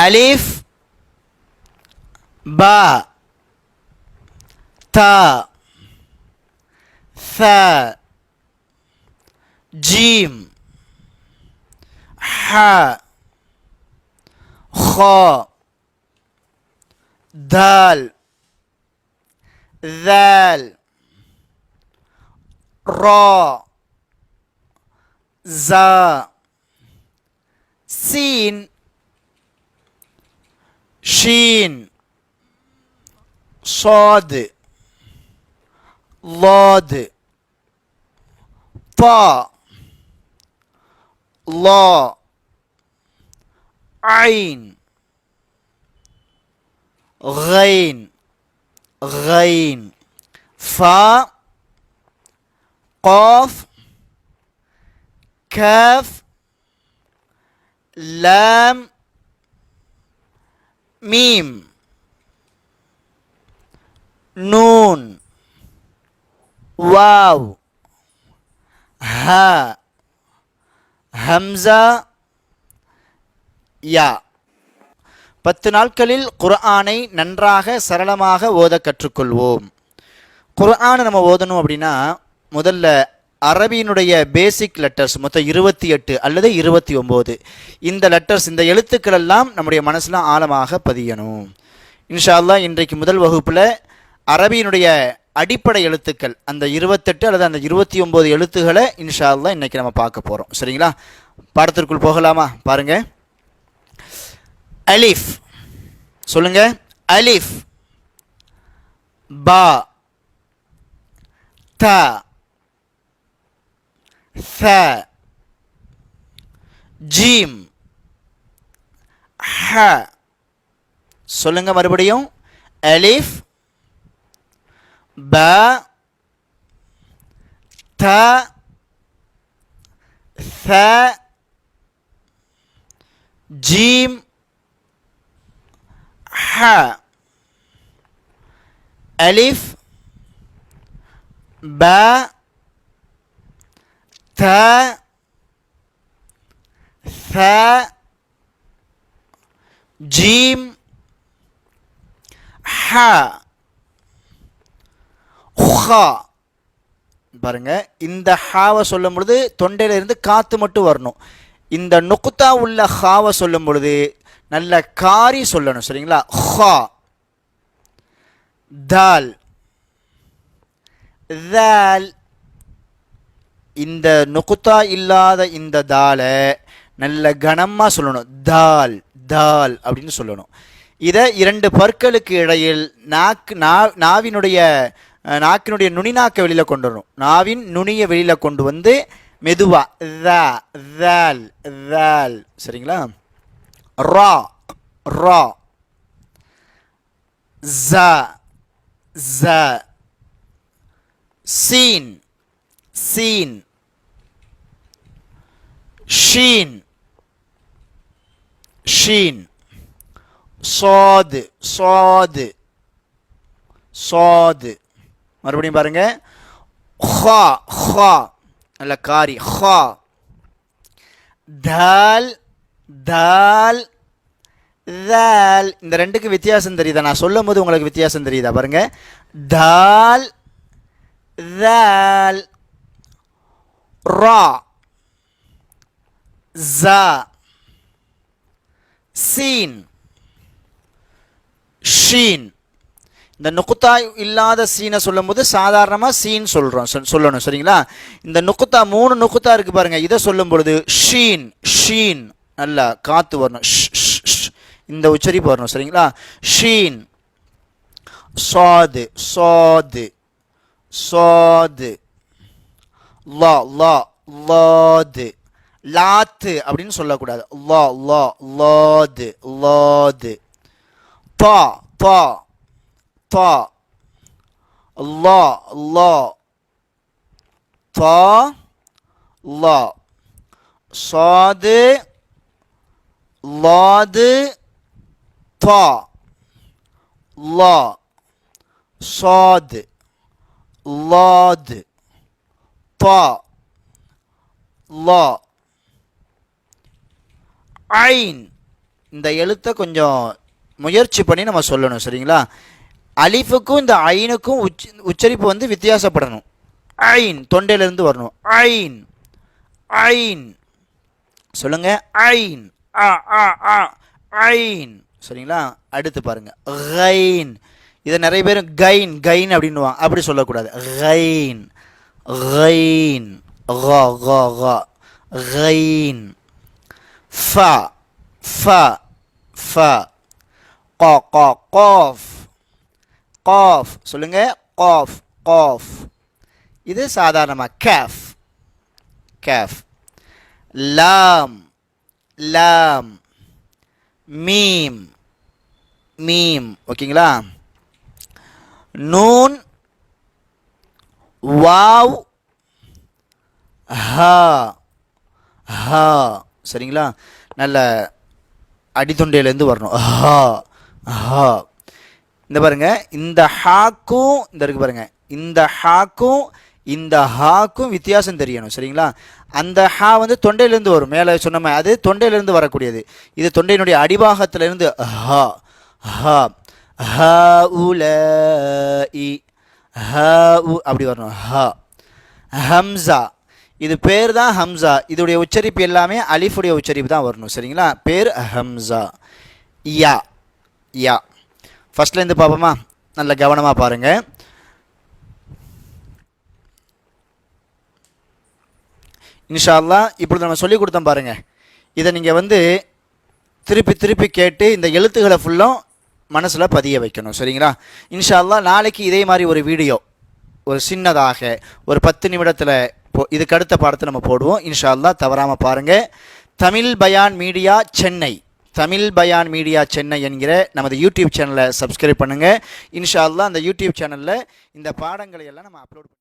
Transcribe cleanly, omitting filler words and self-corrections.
அலிஃப் பா தா ث جيم ح خ دال ذال را زا سين شين صاد ضاد طا لا عين غين غين فا قاف كاف لام ميم نون واو ها ஹம்சா யா. 10 நாட்களில் குர்ஆனை நன்றாக சரளமாக ஓத கற்றுக்கொள்வோம். குர்ஆனை நம்ம ஓதணும் அப்படின்னா முதல்ல அரபியினுடைய பேசிக் லெட்டர்ஸ் மொத்தம் 28 அல்லது 29 இந்த லெட்டர்ஸ் இந்த எழுத்துக்கள் எல்லாம் நம்முடைய மனசில் ஆழமாக பதியணும். இன்ஷா அல்லாஹ் இன்றைக்கு முதல் வகுப்பில் அரபியினுடைய அடிப்படை எழுத்துக்கள் அந்த 28 அல்லது அந்த 29 எழுத்துக்களை இன்ஷா அல்லாஹ் இன்னைக்கு நம்ம பார்க்க போகிறோம். சரிங்களா? பாடத்திற்குள் போகலாமா? பாருங்க. அலிஃப் சொல்லுங்க. அலிஃப் பா தா ث ஜீம் ஹ. சொல்லுங்க மறுபடியும். அலிஃப் பா தா ث ஜீம் ஹ. அலிஃப் பா தா ث ஜீம் ஹ. பாருங்க, இந்த ஹாவை சொல்லும் பொழுது தொண்டையில இருந்து காத்து மட்டும் வரணும். இந்த நுக்தா உள்ள ஹாவை சொல்லும் பொழுது நல்ல காரி சொல்லணும். சரிங்களா? ஹா தால் தால். இந்த நுக்தா இல்லாத இந்த தாலை நல்ல கனமா சொல்லணும். தால் தால் அப்படின்னு சொல்லணும். இதை 2 பற்களுக்கு இடையில் நாக்கினுடைய நுனிநாக்க வெளியில கொண்டு வரணும். நாவின் நுனியை வெளியில கொண்டு வந்து மெதுவா தால் தால். சரிங்களா? ரா ரா ஜா ஜா சீன் சீன் ஷீன் ஷீன் சாது சாது சாது. மறுபடியும் பாருங்க. ஹா ஹா நல்ல காரி ஹா. தால் தால் தால். இந்த ரெண்டுக்கு வித்தியாசம் தெரியுதா? நான் சொல்லும் போது உங்களுக்கு வித்தியாசம் தெரியுதா? பாருங்க. தால் தால் ரா ஜா சீன் ஷீன். இந்த நுக்தா இல்லாத சீனை சொல்லும் போது சாதாரணமாக சீன் சொல்லணும். சரிங்களா? இந்த நுக்தா 3 நுக்தா இருக்கு பாருங்க. இதை சொல்லும் பொழுது ஷீன் ஷீன் நல்லா காத்து வரணும். இந்த உச்சரிப்பு வரணும். சரிங்களா? ஷீன் சாது சாது சாது லா லா லாது. லாத்து அப்படின்னு சொல்லக்கூடாது. லா லா லாது லாது. தா தா தா லா லா தா லா. சாது லாது தா லா சாது லாது தா லா ஐன் இந்த எழுத்தை கொஞ்சம் முயற்சி பண்ணி நம்ம சொல்லணும். சரிங்களா? அலிஃபுக்கும் இந்த ஐனுக்கும் உச்சரிப்பு வந்து வித்தியாசப்படணும். ஐன் தொண்டையிலிருந்து வரணும். ஐன் ஐன் சொல்லுங்க. ஐன் ஆ ஆ ஆ ஐன். சரிங்களா? அடுத்து பாருங்க கைன். இதை நிறைய பேர் கைன் கைன் அப்படின்னுவாங்க. அப்படி சொல்லக்கூடாது. கைன் கைன் கைன். ஃப ஃப ஃப காஃப் காஃப் சொல்லுங்க. காஃப் காஃப். இது சாதாரணமாக கேஃப் கேஃப். லாம் லாம். மீம் மீம். ஓகேங்களா? நூன் வாவ் ஹா ஹா. சரிங்களா? நல்ல அடித்தொண்டையிலேருந்து வரணும். ஹா ஹா. இந்த பாருங்க, இந்த ஹாக்கும் இந்த இருக்கு பாருங்க, இந்த ஹாக்கும் இந்த ஹாக்கும் வித்தியாசம் தெரியணும். சரிங்களா? அந்த ஹா வந்து தொண்டையிலேருந்து வரும். மேலே சொன்னோமே அது தொண்டையிலேருந்து வரக்கூடியது. இது தொண்டையினுடைய அடிபாகத்திலிருந்து ஹா ஹா ஹா உல இ ஹா உ அப்படி வரணும். ஹா. ஹம்சா. இது பேர் தான் ஹம்சா. இதோடைய உச்சரிப்பு எல்லாமே அலிஃபுடைய உச்சரிப்பு தான் வரணும். சரிங்களா? பேர் ஹம்சா. யா யா. ஃபஸ்ட்லேருந்து பார்ப்போமா? நல்ல கவனமாக பாருங்கள். இன்ஷா அல்லாஹ் இப்பொழுது நம்ம சொல்லி கொடுத்தோம் பாருங்கள். இதை நீங்கள் வந்து திருப்பி திருப்பி கேட்டு இந்த எழுத்துக்களை ஃபுல்லும் மனசில் பதிய வைக்கணும். சரிங்களா? இன்ஷா அல்லாஹ் நாளைக்கு இதே மாதிரி ஒரு வீடியோ ஒரு சின்னதாக ஒரு 10 நிமிடத்தில் இதுக்கு அடுத்த பாடத்தை நம்ம போடுவோம். இன்ஷா அல்லாஹ் தவறாமல் பாருங்கள். தமிழ் பயான் மீடியா சென்னை, தமிழ் பயான் மீடியா சென்னை என்கிற நமது யூடியூப் சேனலை சப்ஸ்கிரைப் பண்ணுங்கள். இன்ஷா அல்லாஹ் அந்த யூடியூப் சேனலில் இந்த பாடங்களை எல்லாம் நம்ம அப்லோட்